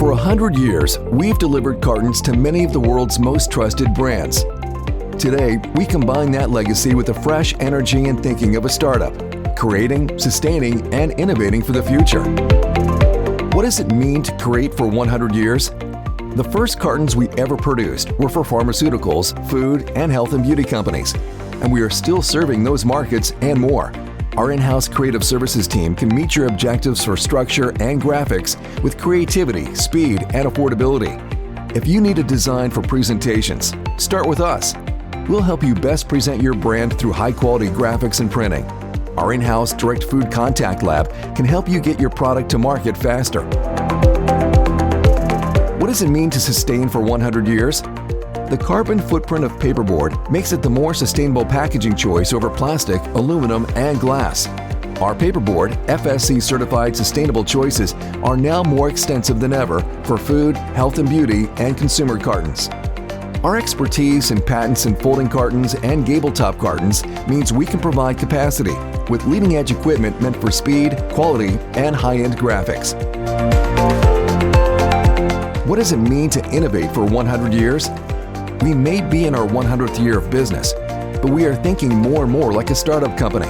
For 100 years, we've delivered cartons to many of the world's most trusted brands. Today, we combine that legacy with the fresh energy and thinking of a startup, creating, sustaining, and innovating for the future. What does it mean to create for 100 years? The first cartons we ever produced were for pharmaceuticals, food, and health and beauty companies, and we are still serving those markets and more. Our in-house creative services team can meet your objectives for structure and graphics with creativity, speed, and affordability. If you need a design for presentations, start with us. We'll help you best present your brand through high-quality graphics and printing. Our in-house direct food contact lab can help you get your product to market faster. What does it mean to sustain for 100 years? The carbon footprint of paperboard makes it the more sustainable packaging choice over plastic, aluminum, and glass. Our paperboard, FSC certified sustainable choices are now more extensive than ever for food, health and beauty, and consumer cartons. Our expertise in patents in folding cartons and gable top cartons means we can provide capacity with leading-edge equipment meant for speed, quality, and high-end graphics. What does it mean to innovate for 100 years? We may be in our 100th year of business, but we are thinking more and more like a startup company.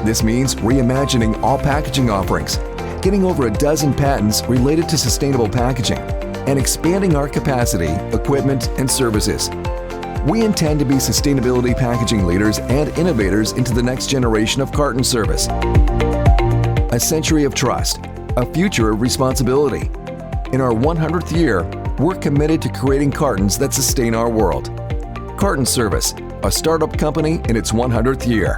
This means reimagining all packaging offerings, getting over a dozen patents related to sustainable packaging, and expanding our capacity, equipment, and services. We intend to be sustainability packaging leaders and innovators into the next generation of carton service. A century of trust, a future of responsibility. In our 100th year, we're committed to creating cartons that sustain our world. Carton Service, a startup company in its 100th year.